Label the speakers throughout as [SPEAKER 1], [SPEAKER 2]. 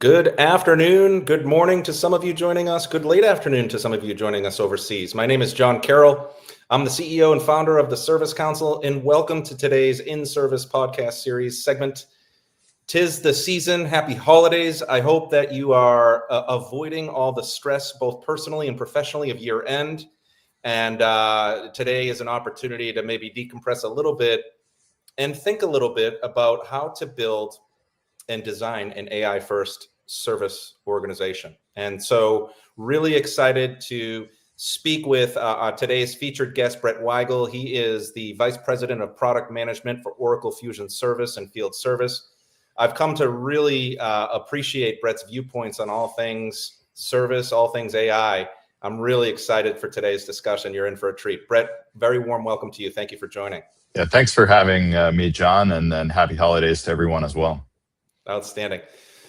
[SPEAKER 1] Good afternoon, good morning to some of you joining us, good late afternoon to some of you joining us overseas. My name is John Carroll. I'm the CEO and founder of the Service Council, and welcome to today's In-Service podcast series segment. 'Tis the season, happy holidays. I hope that you are avoiding all the stress, both personally and professionally, of year end. And today is an opportunity to maybe decompress a little bit and think a little bit about how to build and design an AI first service organization. And so really excited to speak with today's featured guest, Brett Weigl. He is the Vice President of Product Management for Oracle Fusion Service and Field Service. I've come to really appreciate Brett's viewpoints on all things service, all things AI. I'm really excited for today's discussion. You're in for a treat. Brett, very warm welcome to you. Thank you for joining.
[SPEAKER 2] Yeah, thanks for having me, John, and then happy holidays to everyone as well.
[SPEAKER 1] Outstanding.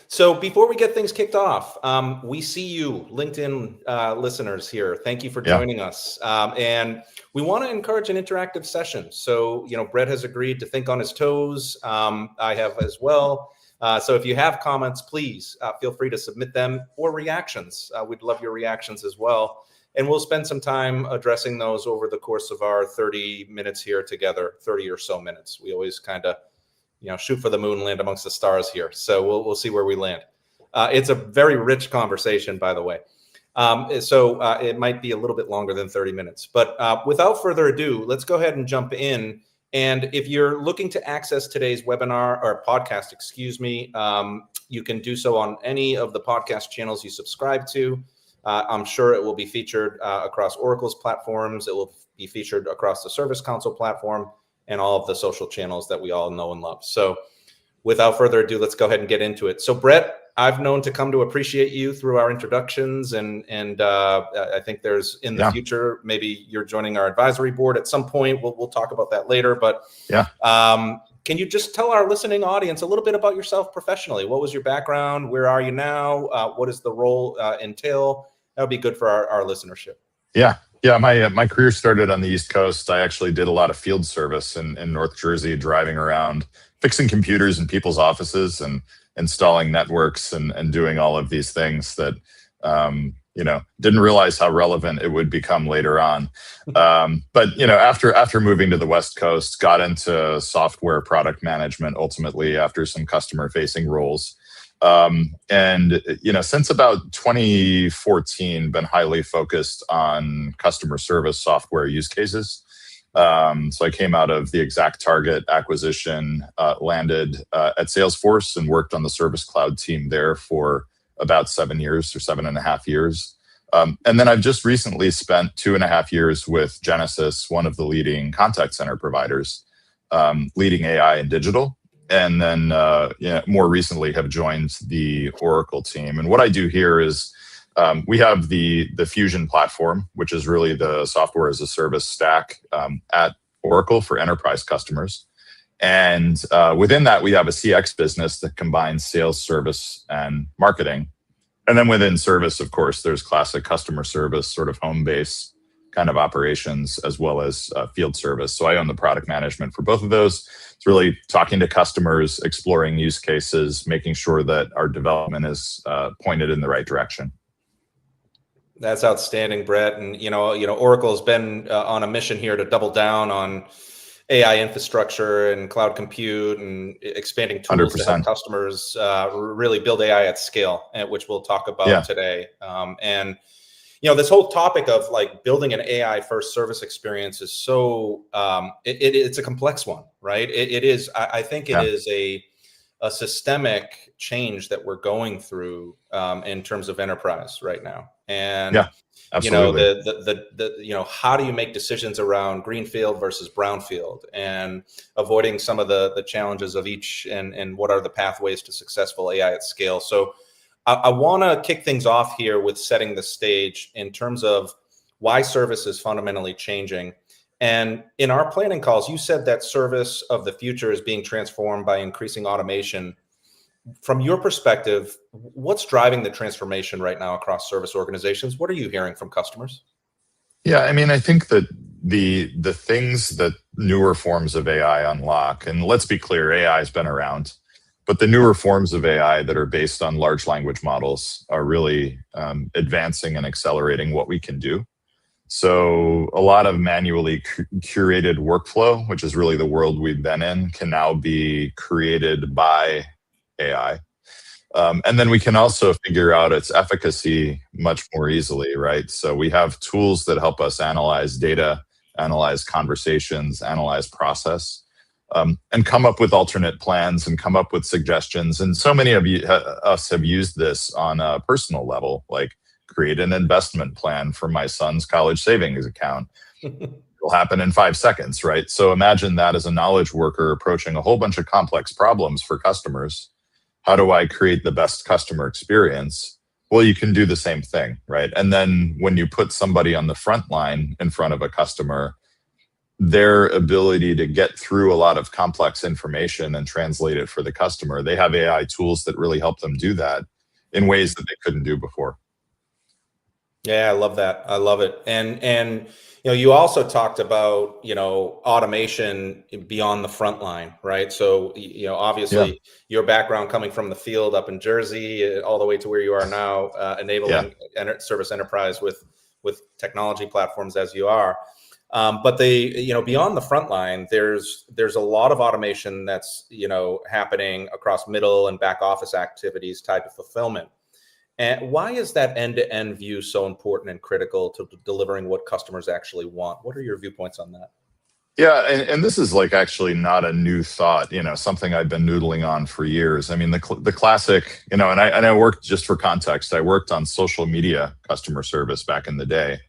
[SPEAKER 1] So before we get things kicked off, we see you, LinkedIn listeners here. Thank you for joining us. And we want to encourage an interactive session. So, Brett has agreed to think on his toes. I have as well. So if you have comments, please feel free to submit them, or reactions. We'd love your reactions as well. And we'll spend some time addressing those over the course of our 30 minutes here together, 30 or so minutes. We always kind of shoot for the moon, land amongst the stars here. So we'll see where we land. It's a very rich conversation, by the way. So it might be a little bit longer than 30 minutes. But without further ado, let's go ahead and jump in. And if you're looking to access today's webinar or podcast, you can do so on any of the podcast channels you subscribe to. I'm sure it will be featured across Oracle's platforms. It will be featured across the Service Council platform and all of the social channels that we all know and love. So without further ado, let's go ahead and get into it. So Brett, I've known to come to appreciate you through our introductions, and I think there's in the future, maybe you're joining our advisory board at some point. We'll talk about that later, but can you just tell our listening audience a little bit about yourself professionally? What was your background? Where are you now? What does the role entail? That would be good for our listenership.
[SPEAKER 2] Yeah, my career started on the East Coast. I actually did a lot of field service in North Jersey, driving around, fixing computers in people's offices and installing networks and doing all of these things that, didn't realize how relevant it would become later on. But after moving to the West Coast, got into software product management, ultimately after some customer-facing roles. Since about 2014, been highly focused on customer service software use cases. So I came out of the ExactTarget acquisition, landed at Salesforce and worked on the Service Cloud team there for about 7 years or 7.5 years. And then I've just recently spent 2.5 years with Genesys, one of the leading contact center providers, leading AI and digital. And then more recently have joined the Oracle team. And what I do here is we have the Fusion platform, which is really the software as a service stack at Oracle for enterprise customers. And within that, we have a CX business that combines sales, service, and marketing. And then within service, of course, there's classic customer service, sort of home base kind of operations, as well as field service. So I own the product management for both of those. It's really talking to customers, exploring use cases, making sure that our development is pointed in the right direction.
[SPEAKER 1] That's outstanding, Brett. And Oracle has been on a mission here to double down on AI infrastructure and cloud compute and expanding tools 100%. To help customers really build AI at scale, which we'll talk about today. This whole topic of building an AI first service experience is so it's a complex one, right? It is. I think it is a systemic change that we're going through in terms of enterprise right now. And
[SPEAKER 2] absolutely.
[SPEAKER 1] How do you make decisions around greenfield versus brownfield, and avoiding some of the challenges of each, and what are the pathways to successful AI at scale? So I want to kick things off here with setting the stage in terms of why service is fundamentally changing. And in our planning calls, you said that service of the future is being transformed by increasing automation. From your perspective, what's driving the transformation right now across service organizations? What are you hearing from customers?
[SPEAKER 2] Yeah, I think that the things that newer forms of AI unlock, and let's be clear, AI has been around. But the newer forms of AI that are based on large language models are really advancing and accelerating what we can do. So a lot of manually curated workflow, which is really the world we've been in, can now be created by AI. And then we can also figure out its efficacy much more easily, right? So we have tools that help us analyze data, analyze conversations, analyze process, and come up with alternate plans and come up with suggestions. And so many of us have used this on a personal level, like create an investment plan for my son's college savings account. It'll happen in 5 seconds, right? So imagine that as a knowledge worker approaching a whole bunch of complex problems for customers. How do I create the best customer experience? Well, you can do the same thing, right? And then when you put somebody on the front line in front of a customer, their ability to get through a lot of complex information and translate it for the customer, they have AI tools that really help them do that in ways that they couldn't do before.
[SPEAKER 1] Yeah, I love that. I love it. And you also talked about, automation beyond the front line, right? So, obviously your background coming from the field up in Jersey, all the way to where you are now, enabling service enterprise with technology platforms as you are. But beyond the front line, there's a lot of automation that's, happening across middle and back office activities tied to fulfillment. And why is that end-to-end view so important and critical to delivering what customers actually want? What are your viewpoints on that?
[SPEAKER 2] Yeah, and this is like actually not a new thought, something I've been noodling on for years. I mean, the classic, and I worked, just for context, I worked on social media customer service back in the day.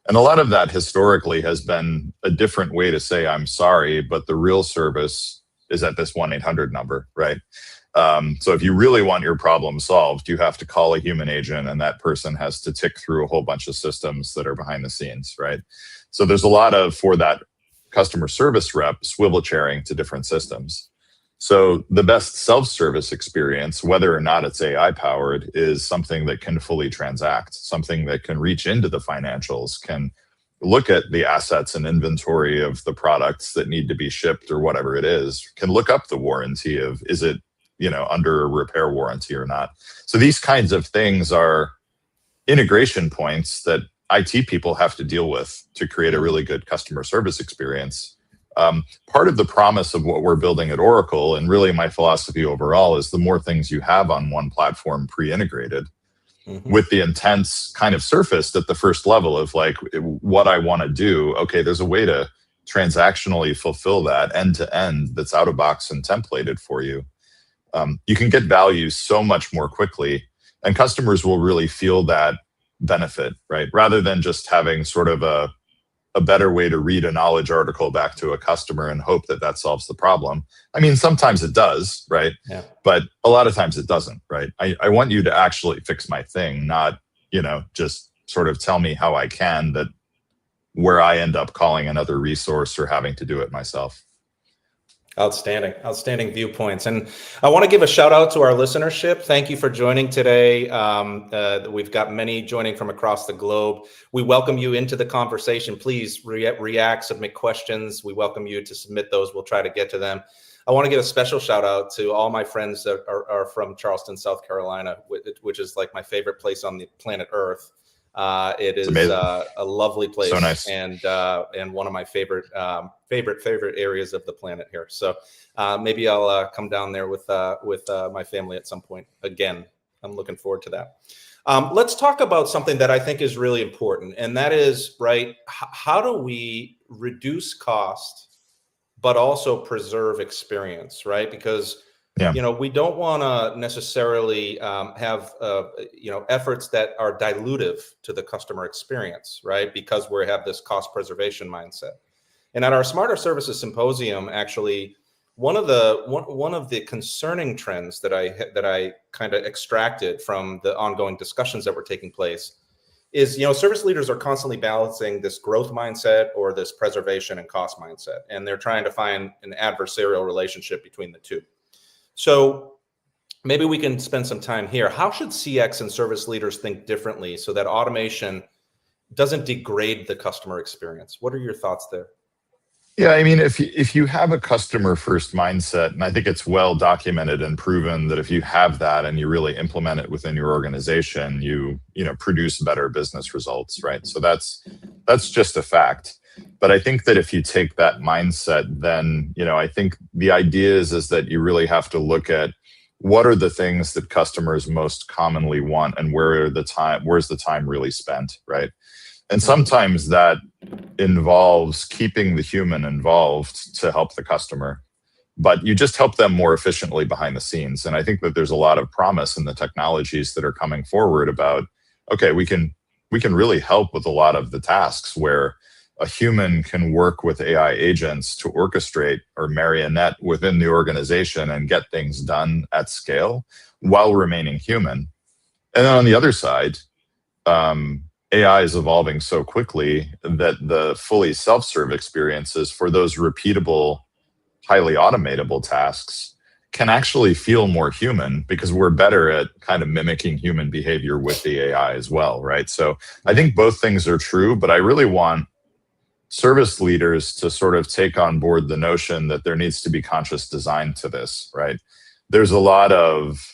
[SPEAKER 2] And a lot of that historically has been a different way to say I'm sorry, but the real service is at this 1-800 number, right? So if you really want your problem solved, you have to call a human agent, and that person has to tick through a whole bunch of systems that are behind the scenes, right? So there's a lot of, for that customer service rep, swivel chairing to different systems. So the best self-service experience, whether or not it's AI powered, is something that can fully transact, something that can reach into the financials, can look at the assets and inventory of the products that need to be shipped or whatever it is, can look up the warranty of, is it under a repair warranty or not. So these kinds of things are integration points that IT people have to deal with to create a really good customer service experience. Part of the promise of what we're building at Oracle, and really my philosophy overall, is the more things you have on one platform pre-integrated, with the intents kind of surfaced at the first level of like what I want to do. Okay, there's a way to transactionally fulfill that end to end that's out of box and templated for you. You can get value so much more quickly, and customers will really feel that benefit, right? Rather than just having sort of a better way to read a knowledge article back to a customer and hope that that solves the problem. I mean, sometimes it does, right? Yeah. But a lot of times it doesn't, right? I want you to actually fix my thing, not, just sort of tell me how I can, that where I end up calling another resource or having to do it myself.
[SPEAKER 1] Outstanding viewpoints. And I want to give a shout out to our listenership. Thank you for joining today. We've got many joining from across the globe. We welcome you into the conversation. Please react, submit questions. We welcome you to submit those. We'll try to get to them. I want to give a special shout out to all my friends that are from Charleston, South Carolina, which is like my favorite place on the planet Earth. It is a lovely place,
[SPEAKER 2] so nice,
[SPEAKER 1] and one of my favorite areas of the planet here. So maybe I'll come down there with my family at some point. Again, I'm looking forward to that. Let's talk about something that I think is really important, and that is, right, how do we reduce cost but also preserve experience, right? Because we don't want to necessarily have efforts that are dilutive to the customer experience, right? Because we have this cost preservation mindset. And at our Smarter Services Symposium, actually, one of the concerning trends that I kind of extracted from the ongoing discussions that were taking place is, service leaders are constantly balancing this growth mindset or this preservation and cost mindset, and they're trying to find an adversarial relationship between the two. So maybe we can spend some time here. How should CX and service leaders think differently so that automation doesn't degrade the customer experience? What are your thoughts there?
[SPEAKER 2] Yeah, I mean, if you have a customer first mindset, and I think it's well documented and proven that if you have that and you really implement it within your organization, you produce better business results, right? So that's just a fact. But I think that if you take that mindset, then I think the idea is that you really have to look at what are the things that customers most commonly want, and where's the time really spent, right? And sometimes that involves keeping the human involved to help the customer, but you just help them more efficiently behind the scenes. And I think that there's a lot of promise in the technologies that are coming forward about, okay, we can really help with a lot of the tasks where a human can work with AI agents to orchestrate or marionette within the organization and get things done at scale while remaining human. And then on the other side, AI is evolving so quickly that the fully self-serve experiences for those repeatable, highly automatable tasks can actually feel more human because we're better at kind of mimicking human behavior with the AI as well, right? So I think both things are true, but I really want service leaders to sort of take on board the notion that there needs to be conscious design to this, right? There's a lot of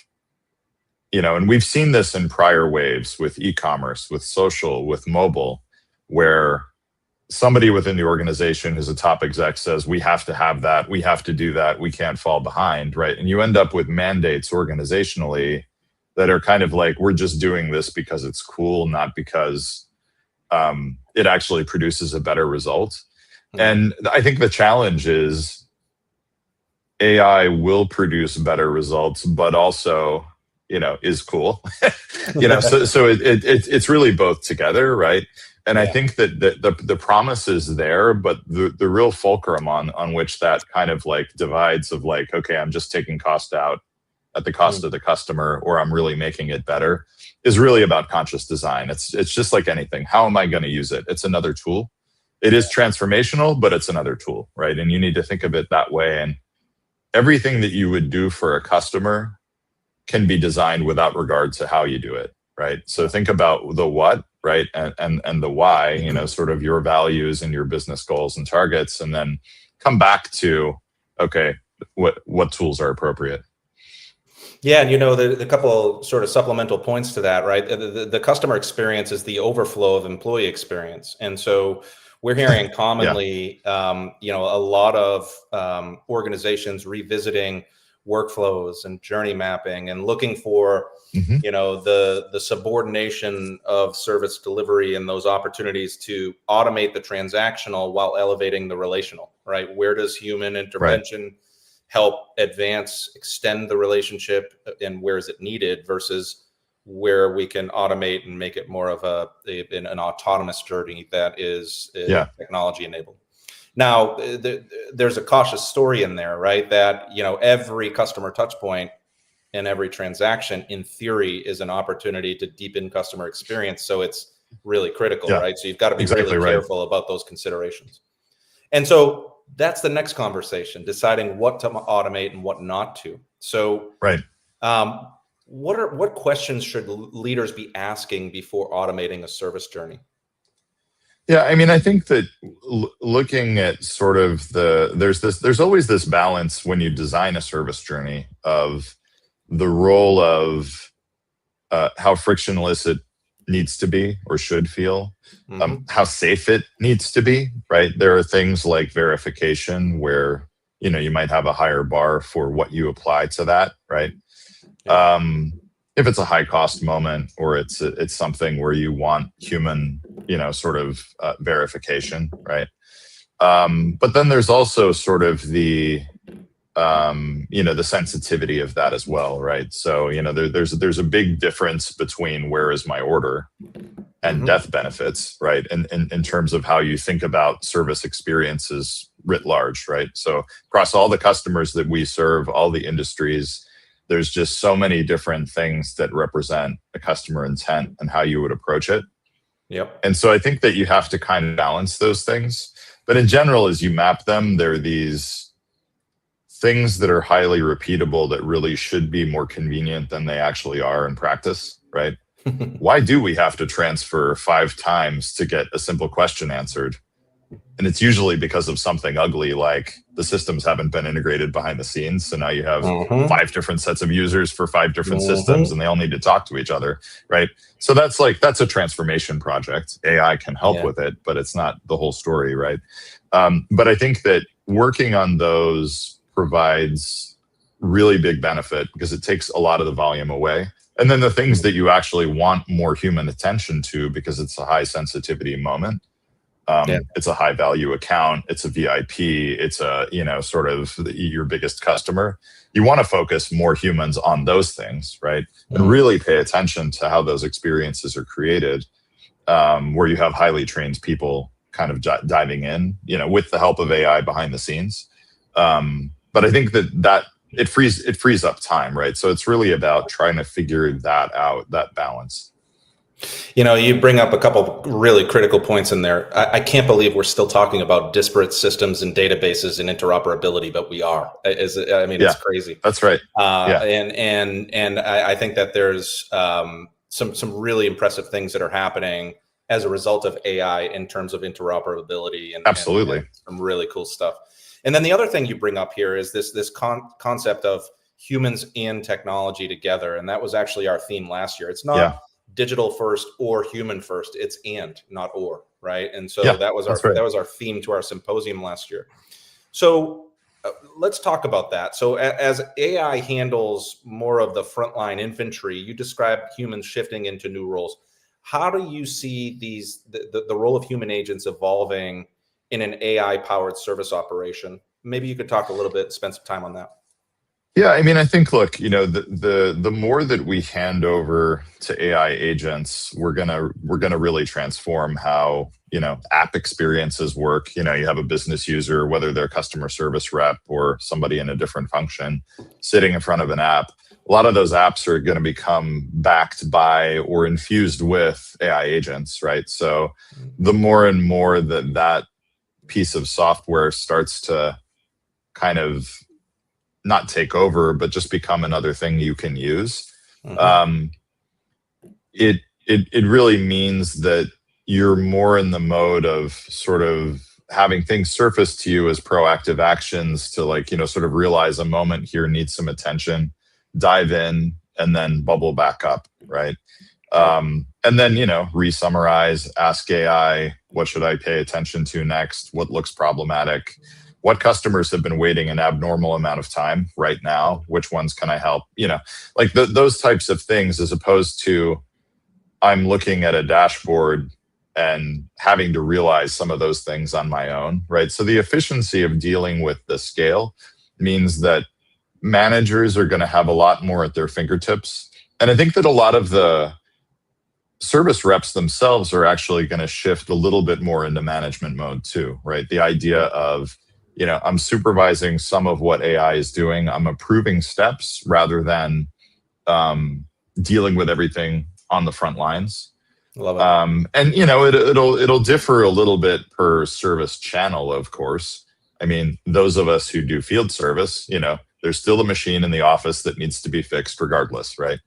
[SPEAKER 2] and we've seen this in prior waves with e-commerce, with social, with mobile, where somebody within the organization who's a top exec says, we have to have that, we have to do that, we can't fall behind, right? And you end up with mandates organizationally that are kind of like, we're just doing this because it's cool, not because it actually produces a better result. And I think the challenge is AI will produce better results, but also is cool. So it's really both together, right? And I think that the promise is there, but the real fulcrum on which that kind of like divides of like, okay, I'm just taking cost out at the cost of the customer, or I'm really making it better, is really about conscious design. It's just like anything. How am I going to use it? It's another tool. It is transformational, but it's another tool, right? And you need to think of it that way. And everything that you would do for a customer can be designed without regard to how you do it, right? So think about the what, right? And the why, sort of your values and your business goals and targets, and then come back to, okay, what tools are appropriate?
[SPEAKER 1] Yeah, and the couple sort of supplemental points to that, right? The customer experience is the overflow of employee experience. And so we're hearing commonly, a lot of organizations revisiting workflows and journey mapping and looking for the subordination of service delivery and those opportunities to automate the transactional while elevating the relational, right? Where does human intervention help advance, extend the relationship, and where is it needed versus where we can automate and make it more of an autonomous journey that is technology enabled. Now, there's a cautious story in there, right? That, every customer touch point and every transaction in theory is an opportunity to deepen customer experience. So it's really critical, right? So you've got to be really careful about those considerations. And so that's the next conversation, deciding what to automate and what not to. So what questions should leaders be asking before automating a service journey?
[SPEAKER 2] Yeah, I mean, I think that looking at sort of there's always this balance when you design a service journey of the role of how frictionless it needs to be or should feel, how safe it needs to be, right? There are things like verification where, you might have a higher bar for what you apply to that, right? If it's a high cost moment or it's something where you want human, sort of verification, right? But then there's also sort of the sensitivity of that as well, right? So, there's a big difference between where is my order and death benefits, right? And in terms of how you think about service experiences writ large, right? So across all the customers that we serve, all the industries, there's just so many different things that represent a customer intent and how you would approach it.
[SPEAKER 1] Yep.
[SPEAKER 2] And so I think that you have to kind of balance those things. But in general, as you map them, there are these things that are highly repeatable that really should be more convenient than they actually are in practice, right? Why do we have to transfer 5 times to get a simple question answered? And it's usually because of something ugly, like the systems haven't been integrated behind the scenes. So now you have 5 different sets of users for 5 different systems, and they all need to talk to each other, right? So that's a transformation project. AI can help with it, but it's not the whole story, right? But I think that working on those provides really big benefit because it takes a lot of the volume away. And then the things that you actually want more human attention to, because it's a high sensitivity moment. It's a high value account. It's a VIP. It's a, sort of your biggest customer. You want to focus more humans on those things, right? And really pay attention to how those experiences are created, where you have highly trained people kind of diving in, with the help of AI behind the scenes. But I think that it frees up time, right? So it's really about trying to figure that out, that balance.
[SPEAKER 1] You bring up a couple really critical points in there. I can't believe we're still talking about disparate systems and databases and interoperability, but we are. It's crazy.
[SPEAKER 2] That's right.
[SPEAKER 1] And I think that there's some really impressive things that are happening as a result of AI in terms of interoperability and
[SPEAKER 2] absolutely
[SPEAKER 1] and some really cool stuff. And then the other thing you bring up here is this concept of humans and technology together, and that was actually our theme last year. It's not digital first or human first; it's and, not or, right? And so that was our theme to our symposium last year. So let's talk about that. So as AI handles more of the frontline infantry, you described humans shifting into new roles. How do you see the role of human agents evolving in an AI-powered service operation? Maybe you could talk a little bit, spend some time on that.
[SPEAKER 2] Yeah, I think, look, the more that we hand over to AI agents, we're gonna really transform how app experiences work. You have a business user, whether they're customer service rep or somebody in a different function, sitting in front of an app. A lot of those apps are going to become backed by or infused with AI agents, right? So the more and more that piece of software starts to kind of not take over, but just become another thing you can use. It really means that you're more in the mode of sort of having things surface to you as proactive actions to sort of realize a moment here needs some attention, dive in, and then bubble back up, right? And then, re-summarize, ask AI, what should I pay attention to next? What looks problematic? What customers have been waiting an abnormal amount of time right now? Which ones can I help? Those types of things, as opposed to I'm looking at a dashboard and having to realize some of those things on my own, right? So the efficiency of dealing with the scale means that managers are going to have a lot more at their fingertips. And I think that a lot of the service reps themselves are actually going to shift a little bit more into management mode too, right? The idea of, I'm supervising some of what AI is doing. I'm approving steps rather than dealing with everything on the front lines.
[SPEAKER 1] Love it.
[SPEAKER 2] And it'll differ a little bit per service channel, of course. I mean, those of us who do field service, there's still a machine in the office that needs to be fixed regardless, right?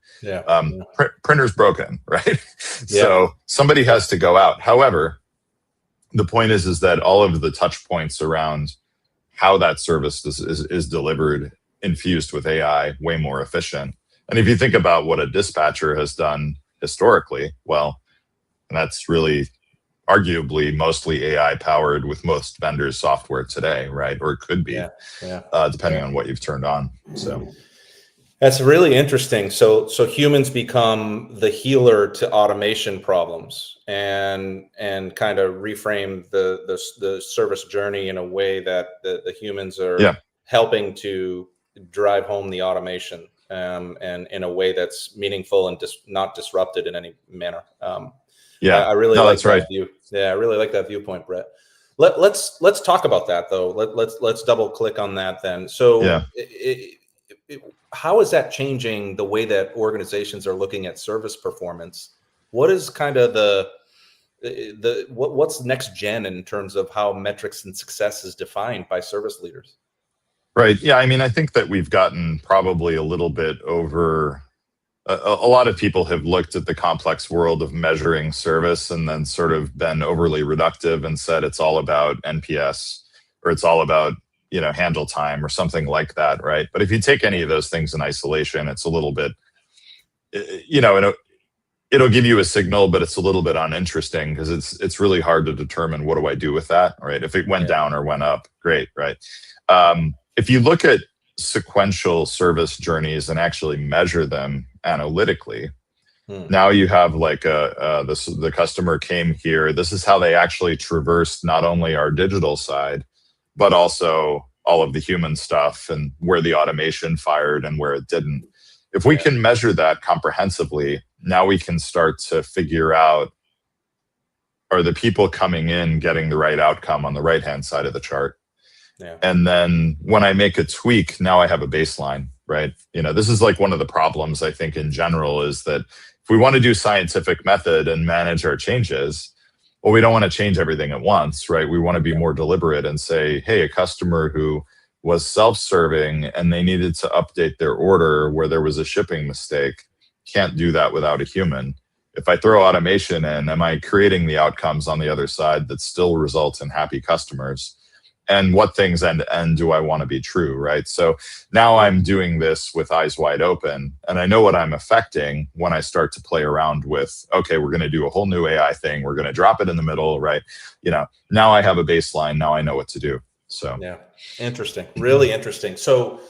[SPEAKER 2] Printer's broken, right? So somebody has to go out. However, the point is that all of the touch points around how that service is delivered, infused with AI, way more efficient. And if you think about what a dispatcher has done historically, well, that's really arguably mostly AI powered with most vendors' software today, right? Or it could be, depending on what you've turned on. So
[SPEAKER 1] that's really interesting. So humans become the healer to automation problems and kind of reframe the service journey in a way that the humans are helping to drive home the automation and in a way that's meaningful and not disrupted in any manner. I really like that view. Yeah, I really like that viewpoint, Brett. Let's talk about that though. Let's double click on that then. So how is that changing the way that organizations are looking at service performance? What is kind of what's next gen in terms of how metrics and success is defined by service leaders?
[SPEAKER 2] Right. Yeah. I mean, I think that we've gotten probably a little bit over a lot of people have looked at the complex world of measuring service and then sort of been overly reductive and said it's all about NPS or it's all about, handle time or something like that, right? But if you take any of those things in isolation, it's a little bit, it'll give you a signal, but it's a little bit uninteresting because it's really hard to determine what do I do with that, right? If it went down or went up, great, right? If you look at sequential service journeys and actually measure them analytically, now you have like the customer came here. This is how they actually traversed not only our digital side, but also all of the human stuff and where the automation fired and where it didn't. If we can measure that comprehensively, now we can start to figure out, are the people coming in getting the right outcome on the right-hand side of the chart? Yeah. And then when I make a tweak, now I have a baseline, right? This is like one of the problems I think in general is that if we want to do scientific method and manage our changes, well, we don't want to change everything at once, right? We want to be more deliberate and say, hey, a customer who was self-serving and they needed to update their order where there was a shipping mistake, can't do that without a human. If I throw automation in, am I creating the outcomes on the other side that still result in happy customers? And what things end to end do I want to be true, right? So now I'm doing this with eyes wide open, and I know what I'm affecting when I start to play around with, okay, we're going to do a whole new AI thing. We're going to drop it in the middle, right? Now I have a baseline. Now I know what to do. So yeah,
[SPEAKER 1] interesting, really interesting. So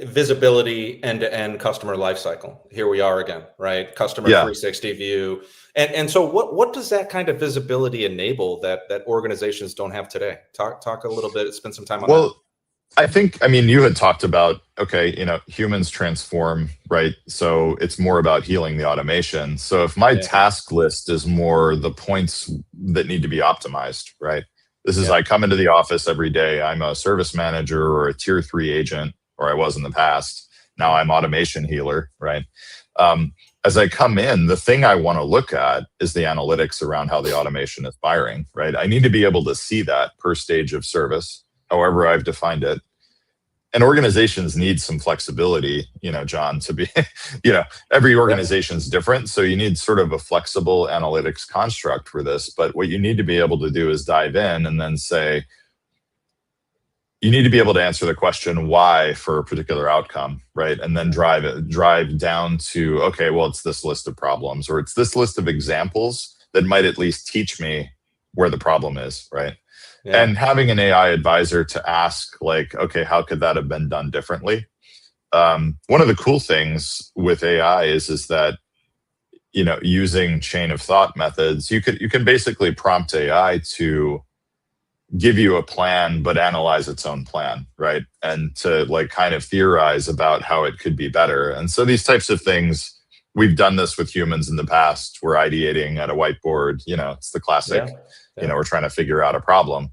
[SPEAKER 1] visibility, end-to-end customer lifecycle. Here we are again, right? Customer 360 view. And so what does that kind of visibility enable that organizations don't have today? Talk a little bit, spend some time on that.
[SPEAKER 2] Well, I think, you had talked about, okay, humans transform, right? So it's more about healing the automation. So if my task list is more the points that need to be optimized, right? This is, I come into the office every day. I'm a service manager or a tier 3 agent, or I was in the past. Now I'm automation healer, right? As I come in, the thing I want to look at is the analytics around how the automation is firing, right? I need to be able to see that per stage of service, however I've defined it. And organizations need some flexibility, John, to be, every organization is different. So you need sort of a flexible analytics construct for this. But what you need to be able to do is dive in and then say, you need to be able to answer the question why for a particular outcome, right? And then drive down to, okay, well, it's this list of problems, or it's this list of examples that might at least teach me where the problem is, right? Yeah. And having an AI advisor to ask, like, okay, how could that have been done differently? One of the cool things with AI is that, using chain of thought methods, you can basically prompt AI to give you a plan, but analyze its own plan, right? And to kind of theorize about how it could be better. And so these types of things, we've done this with humans in the past. We're ideating at a whiteboard, it's the classic, we're trying to figure out a problem.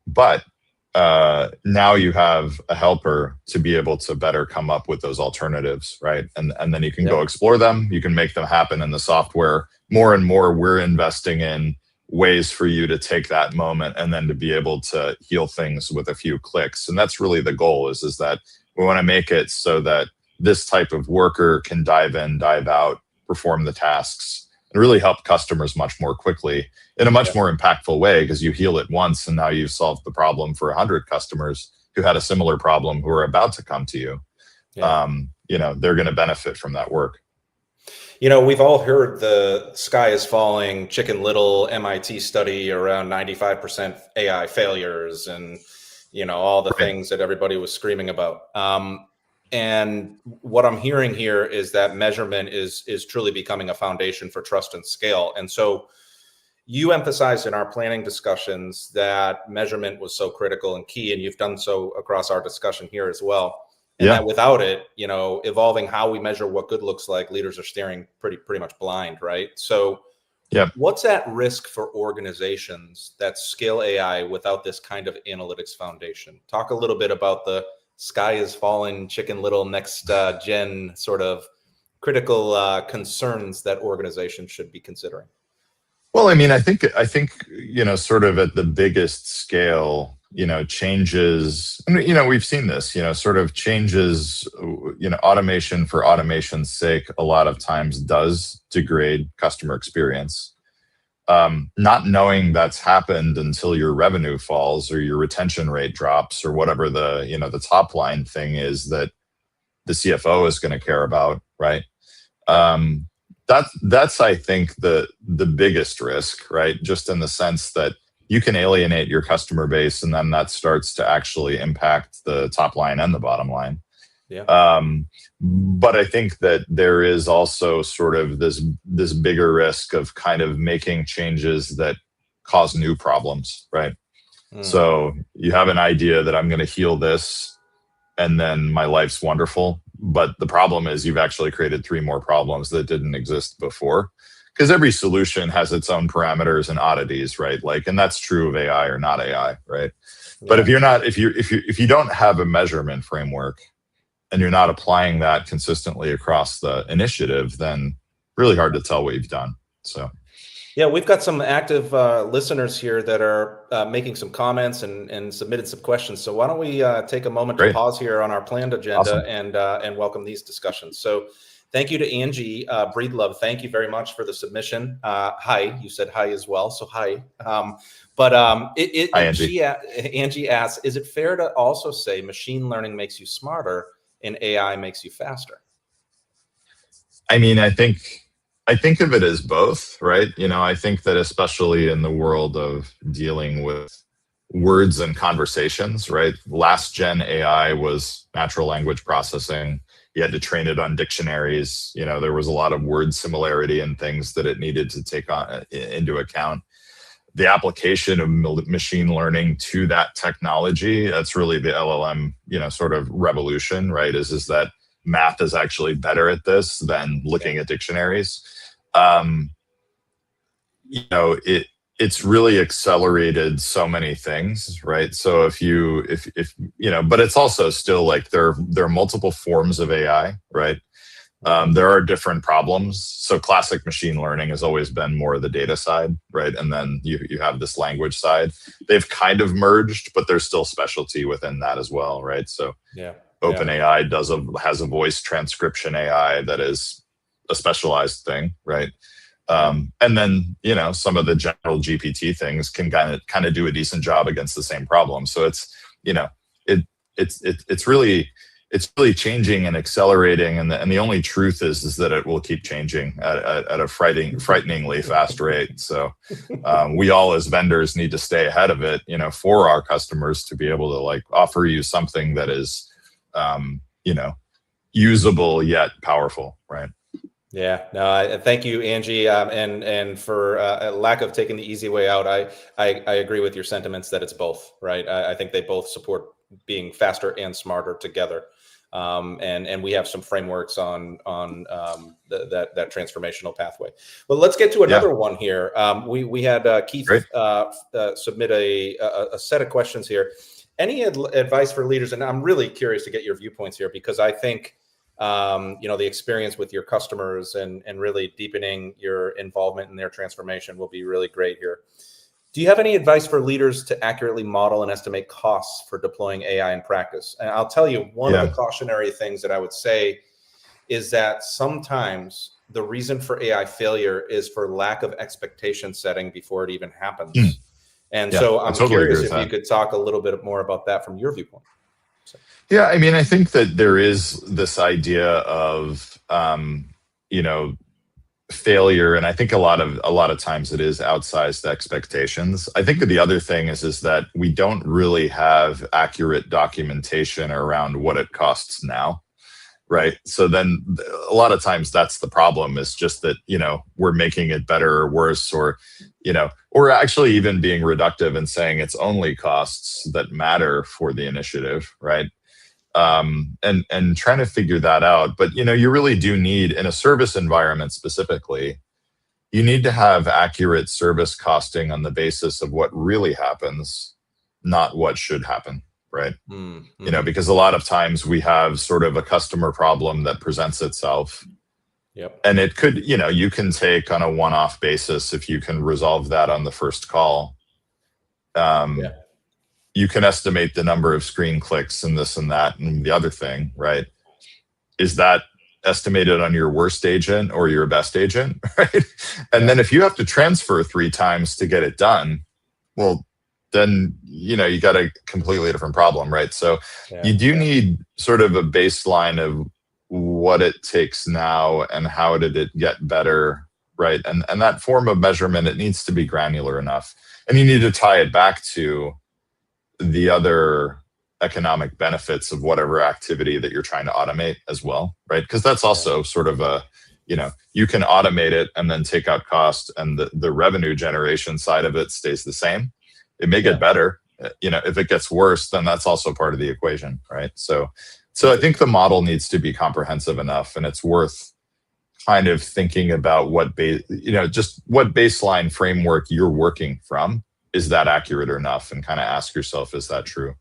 [SPEAKER 2] But now you have a helper to be able to better come up with those alternatives, right? And then you can go explore them. You can make them happen in the software. More and more, we're investing in ways for you to take that moment and then to be able to heal things with a few clicks. And that's really the goal is that we want to make it so that this type of worker can dive in, dive out, perform the tasks, and really help customers much more quickly in a much more impactful way, because you heal it once and now you've solved the problem for 100 customers who had a similar problem who are about to come to you. They're going to benefit from that work.
[SPEAKER 1] We've all heard the sky is falling, Chicken Little MIT study around 95% AI failures and, all the things that everybody was screaming about. And what I'm hearing here is that measurement is truly becoming a foundation for trust and scale. And so you emphasized in our planning discussions that measurement was so critical and key, and you've done so across our discussion here as well. And that without it, evolving how we measure what good looks like, leaders are staring pretty much blind, right? So what's at risk for organizations that scale AI without this kind of analytics foundation? Talk a little bit about the sky is falling, Chicken Little next gen sort of critical concerns that organizations should be considering.
[SPEAKER 2] Well, I mean, I think sort of at the biggest scale, changes. I mean, we've seen this, sort of changes. Automation for automation's sake, a lot of times does degrade customer experience. Not knowing that's happened until your revenue falls or your retention rate drops or whatever the top line thing is that the CFO is going to care about, right? Um, that's I think the biggest risk, right? Just in the sense that you can alienate your customer base, and then that starts to actually impact the top line and the bottom line.
[SPEAKER 1] Yeah.
[SPEAKER 2] But I think that there is also sort of this bigger risk of kind of making changes that cause new problems, right? So you have an idea that I'm going to heal this, and then my life's wonderful. But the problem is you've actually created 3 more problems that didn't exist before. Because every solution has its own parameters and oddities, right? Like, and that's true of AI or not AI, right? Yeah. But if you don't have a measurement framework and you're not applying that consistently across the initiative, then really hard to tell what you've done. So.
[SPEAKER 1] Yeah, we've got some active listeners here that are making some comments and submitted some questions. So why don't we take a moment to pause here on our planned agenda and welcome these discussions. So thank you to Angie Breedlove. Thank you very much for the submission. Hi, you said hi as well. So hi. Hi, Angie. Angie asks, is it fair to also say machine learning makes you smarter and AI makes you faster?
[SPEAKER 2] I mean, I think of it as both, right? I think that especially in the world of dealing with words and conversations, right? Last gen AI was natural language processing. You had to train it on dictionaries. There was a lot of word similarity and things that it needed to take into account. The application of machine learning to that technology, that's really the LLM, sort of revolution, right? Is that math is actually better at this than looking at dictionaries. It's really accelerated so many things, right? So if but it's also still like there are multiple forms of AI, right? There are different problems. So classic machine learning has always been more the data side, right? And then you have this language side. They've kind of merged, but there's still specialty within that as well, right? So OpenAI has a voice transcription AI that is a specialized thing, right? And then some of the general GPT things can kind of do a decent job against the same problem. So it's it's really changing and accelerating, and the only truth is that it will keep changing at a frighteningly fast rate. So we all as vendors need to stay ahead of it, for our customers to be able to like offer you something that is usable yet powerful, right?
[SPEAKER 1] Yeah, no, thank you, Angie, and for lack of taking the easy way out, I agree with your sentiments that it's both, right? I think they both support being faster and smarter together, and we have some frameworks on that transformational pathway. Well, let's get to another one here. We had Keith submit a set of questions here. Any advice for leaders? And I'm really curious to get your viewpoints here, because I think the experience with your customers and really deepening your involvement in their transformation will be really great here. Do you have any advice for leaders to accurately model and estimate costs for deploying AI in practice? And I'll tell you, one of the cautionary things that I would say is that sometimes the reason for AI failure is for lack of expectation setting before it even happens. And so I'm curious if you could talk a little bit more about that from your viewpoint.
[SPEAKER 2] Yeah, I mean, I think that there is this idea of, failure, and I think a lot of times it is outsized expectations. I think that the other thing is that we don't really have accurate documentation around what it costs now, right? So then a lot of times that's the problem, is just that, we're making it better or worse, or actually even being reductive and saying it's only costs that matter for the initiative, right? And trying to figure that out. But, you really do need, in a service environment specifically, you need to have accurate service costing on the basis of what really happens, not what should happen, right? Because a lot of times we have sort of a customer problem that presents itself.
[SPEAKER 1] Yep.
[SPEAKER 2] And it could, you can take on a one-off basis, if you can resolve that on the first call. You can estimate the number of screen clicks and this and that and the other thing, right? Is that estimated on your worst agent or your best agent, right? And then if you have to transfer 3 times to get it done, well, then, you got a completely different problem, right? So you do need sort of a baseline of what it takes now and how did it get better, right? And that form of measurement, it needs to be granular enough. And you need to tie it back to the other economic benefits of whatever activity that you're trying to automate as well, right? Because that's also sort of a, you can automate it and then take out cost, and the revenue generation side of it stays the same. It may get better. If it gets worse, then that's also part of the equation, right? So I think the model needs to be comprehensive enough, and it's worth kind of thinking about just what baseline framework you're working from. Is that accurate or enough? And kind of ask yourself, is that true?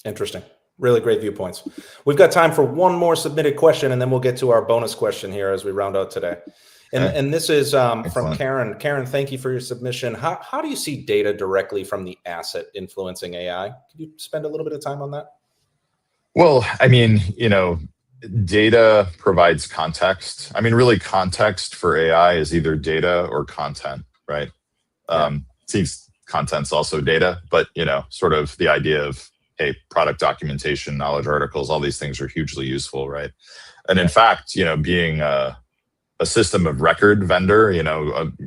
[SPEAKER 1] Interesting. Really great viewpoints. We've got time for one more submitted question, and then we'll get to our bonus question here as we round out today. And this is from Karen. Karen, thank you for your submission. How do you see data directly from the asset influencing AI? Could you spend a little bit of time on that?
[SPEAKER 2] Well, I mean, data provides context. I mean, really, context for AI is either data or content, right? Seems content's also data, but sort of the idea of, hey, product documentation, knowledge articles, all these things are hugely useful, right? And in fact, being a system of record vendor,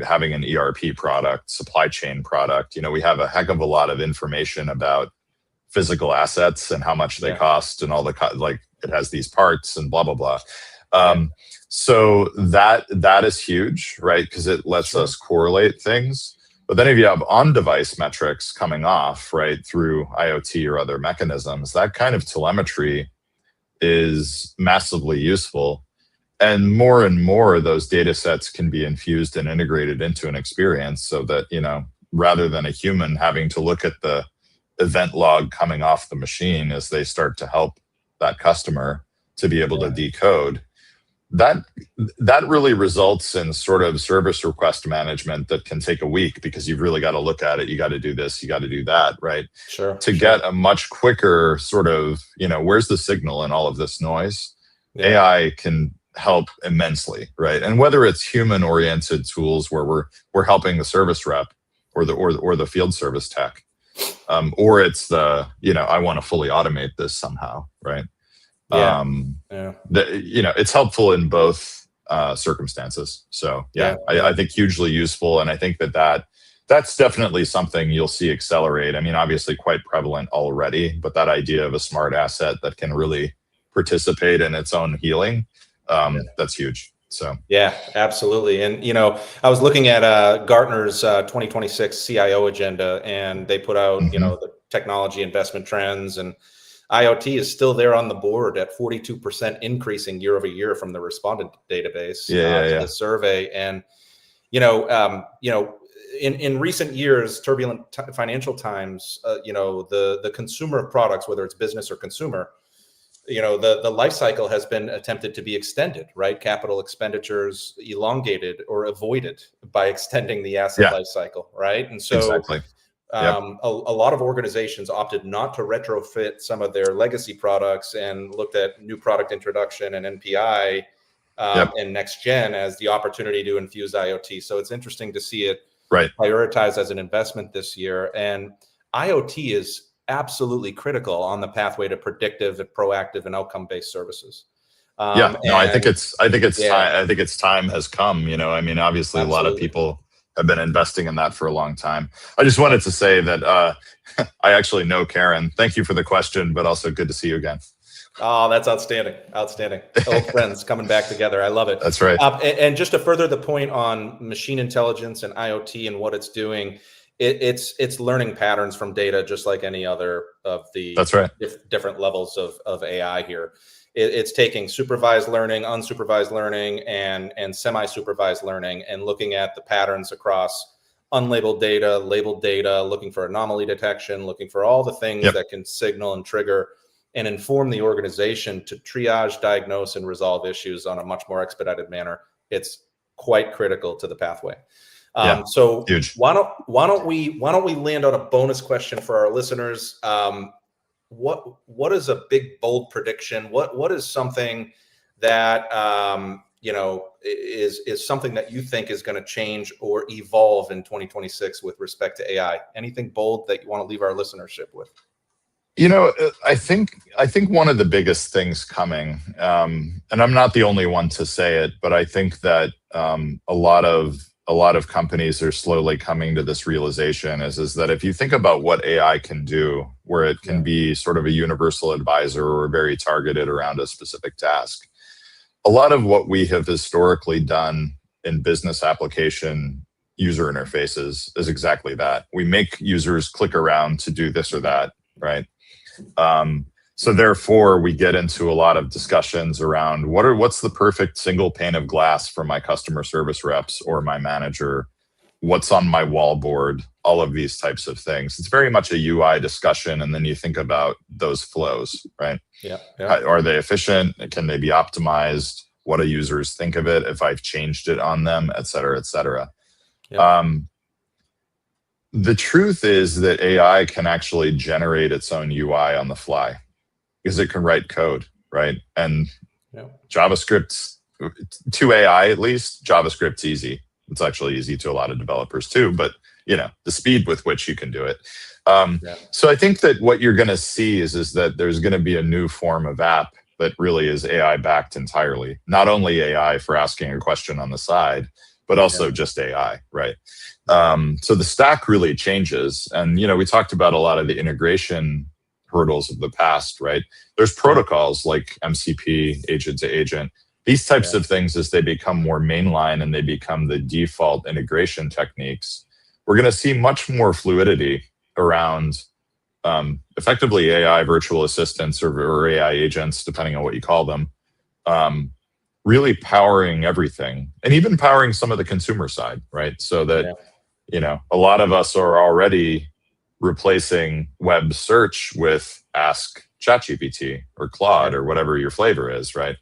[SPEAKER 2] having an ERP product, supply chain product, we have a heck of a lot of information about physical assets and how much they cost and all the it has these parts and blah blah blah. So that is huge, right? Because it lets us correlate things. But then if you have on-device metrics coming off, right, through IoT or other mechanisms, that kind of telemetry is massively useful. And more those data sets can be infused and integrated into an experience so that, rather than a human having to look at the event log coming off the machine as they start to help that customer to be able to decode, that really results in sort of service request management that can take a week because you've really got to look at it. You got to do this, you got to do that, right? Get a much quicker sort of, where's the signal in all of this noise? AI can help immensely, right? And whether it's human oriented tools where we're helping the service rep or the field service tech, or it's I want to fully automate this somehow, right? It's helpful in both circumstances. So I think hugely useful, and I think that's definitely something you'll see accelerate. I mean, obviously quite prevalent already, but that idea of a smart asset that can really participate in its own healing, that's huge. So
[SPEAKER 1] yeah, absolutely. And I was looking at Gartner's 2026 CIO agenda, and they put out the technology investment trends, and IoT is still there on the board at 42% increasing year over year from the respondent database to the survey. And in recent years, turbulent financial times, the consumer of products, whether it's business or consumer, the life cycle has been attempted to be extended, right? Capital expenditures elongated or avoided by extending the asset life cycle, right? And so a lot of organizations opted not to retrofit some of their legacy products and looked at new product introduction and NPI and next gen as the opportunity to infuse IoT. So it's interesting to see it prioritized as an investment this year. And IoT is absolutely critical on the pathway to predictive and proactive and outcome-based services.
[SPEAKER 2] I think its time has come. I mean, obviously a lot of people have been investing in that for a long time. I just wanted to say that I actually know Karen. Thank you for the question, but also good to see you again.
[SPEAKER 1] Oh, that's outstanding. Outstanding. Old friends coming back together. I love it.
[SPEAKER 2] That's right.
[SPEAKER 1] And just to further the point on machine intelligence and IoT and what it's doing, it's learning patterns from data, just like any other of the different levels of AI here. It's taking supervised learning, unsupervised learning, and semi-supervised learning, and looking at the patterns across unlabeled data, labeled data, looking for anomaly detection, looking for all the things that can signal and trigger and inform the organization to triage, diagnose, and resolve issues on a much more expedited manner it's quite critical to the pathway. So
[SPEAKER 2] huge.
[SPEAKER 1] why don't we land on a bonus question for our listeners? What is a big bold prediction? What is something that is something that you think is going to change or evolve in 2026 with respect to AI? Anything bold that you want to leave our listenership with?
[SPEAKER 2] I think one of the biggest things coming, and I'm not the only one to say it, but I think that a lot of companies are slowly coming to this realization is that if you think about what AI can do, where it can be sort of a universal advisor or very targeted around a specific task, a lot of what we have historically done in business application user interfaces is exactly that. We make users click around to do this or that, right? So therefore, we get into a lot of discussions around what's the perfect single pane of glass for my customer service reps or my manager, what's on my wallboard, all of these types of things. It's very much a UI discussion, and then you think about those flows, right?
[SPEAKER 1] Yeah.
[SPEAKER 2] Are they efficient? Can they be optimized? What do users think of it if I've changed it on them, et cetera, et cetera? The truth is that AI can actually generate its own UI on the fly because it can write code, right? And JavaScript, to AI at least, JavaScript's easy. It's actually easy to a lot of developers too, but the speed with which you can do it. So I think that what you're going to see is that there's going to be a new form of app that really is AI backed entirely. Not only AI for asking a question on the side, but also just AI, right? So the stack really changes. And, we talked about a lot of the integration hurdles of the past, right? There's protocols like MCP, agent to agent. These types of things, as they become more mainline and they become the default integration techniques, we're going to see much more fluidity around effectively AI virtual assistants or AI agents, depending on what you call them, really powering everything and even powering some of the consumer side, right? So that, a lot of us are already replacing web search with Ask ChatGPT or Claude or whatever your flavor is, right?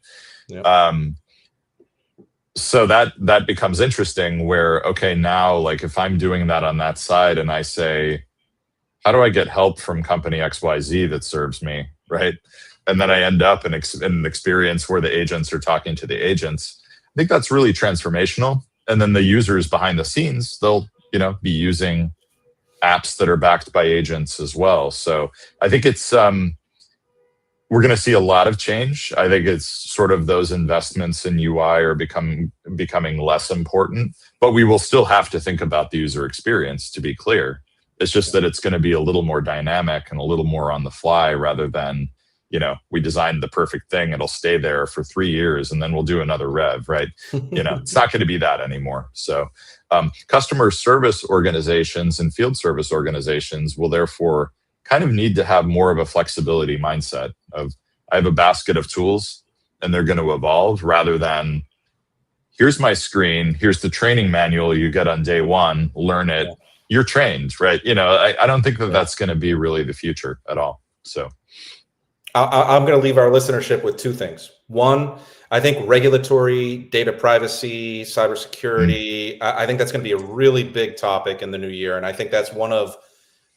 [SPEAKER 2] So that becomes interesting where, okay, now, like if I'm doing that on that side and I say, how do I get help from company XYZ that serves me, right? And then I end up in an experience where the agents are talking to the agents. I think that's really transformational. And then the users behind the scenes, they'll, be using apps that are backed by agents as well. So I think it's, we're going to see a lot of change. I think it's sort of those investments in UI are becoming less important, but we will still have to think about the user experience, to be clear. It's just that it's going to be a little more dynamic and a little more on the fly rather than, we designed the perfect thing. It'll stay there for 3 years and then we'll do another rev, right? It's not going to be that anymore. So customer service organizations and field service organizations will therefore kind of need to have more of a flexibility mindset of, I have a basket of tools and they're going to evolve rather than, here's my screen, here's the training manual you get on day one, learn it, you're trained, right? I don't think that that's going to be really the future at all. So
[SPEAKER 1] I'm going to leave our listenership with two things. One, I think regulatory, data privacy, cybersecurity, I think that's going to be a really big topic in the new year. And I think that's one of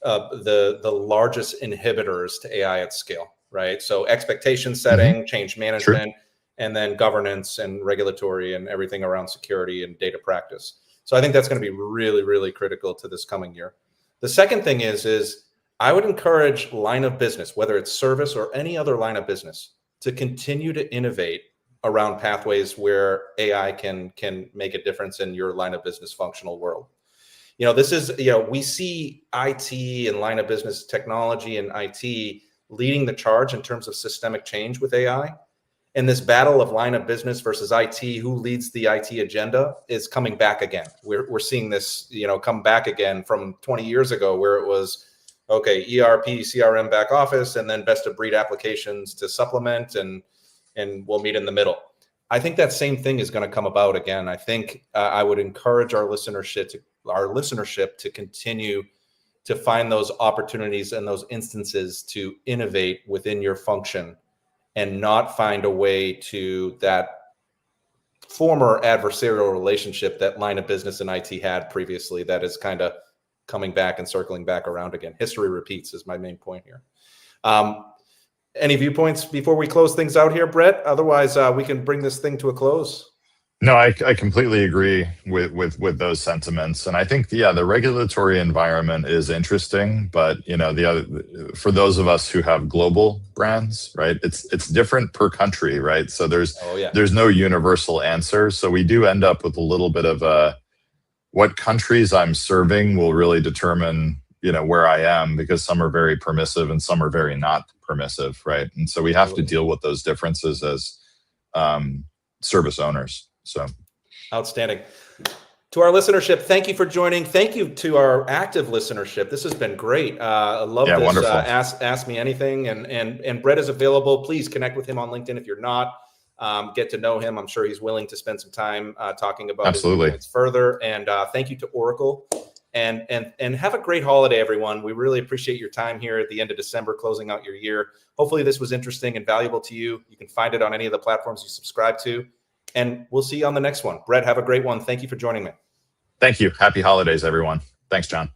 [SPEAKER 1] the largest inhibitors to AI at scale, right? So expectation setting, change management, and then governance and regulatory and everything around security and data practice. So I think that's going to be really, really critical to this coming year. The second thing is I would encourage line of business, whether it's service or any other line of business, to continue to innovate around pathways where AI can make a difference in your line of business functional world. This is, we see IT and line of business technology and IT leading the charge in terms of systemic change with AI. And this battle of line of business versus IT, who leads the IT agenda, is coming back again. We're seeing this, come back again from 20 years ago, where it was, okay, ERP, CRM, back office, and then best of breed applications to supplement, and we'll meet in the middle. I think that same thing is going to come about again. I think I would encourage our listenership to continue to find those opportunities and those instances to innovate within your function and not find a way to that former adversarial relationship that line of business and IT had previously that is kind of coming back and circling back around again. History repeats is my main point here. Any viewpoints before we close things out here, Brett? Otherwise, we can bring this thing to a close.
[SPEAKER 2] No, I completely agree with those sentiments, and I think the regulatory environment is interesting, but for those of us who have global brands, right, it's different per country, right? So there's no universal answer, so we do end up with a little bit of what countries I'm serving will really determine where I am, because some are very permissive and some are very not permissive, right? And so we have to deal with those differences as service owners. So
[SPEAKER 1] outstanding. To our listenership, thank you for joining. Thank you to our active listenership. This has been great. I love this.
[SPEAKER 2] Wonderful.
[SPEAKER 1] Ask me anything, and Brett is available. Please connect with him on LinkedIn if you're not. Get to know him. I'm sure he's willing to spend some time talking about his points further. And thank you to Oracle. And have a great holiday, everyone. We really appreciate your time here at the end of December, closing out your year. Hopefully this was interesting and valuable to you. You can find it on any of the platforms you subscribe to. And we'll see you on the next one. Brett, have a great one. Thank you for joining me.
[SPEAKER 2] Thank you. Happy holidays, everyone. Thanks, John.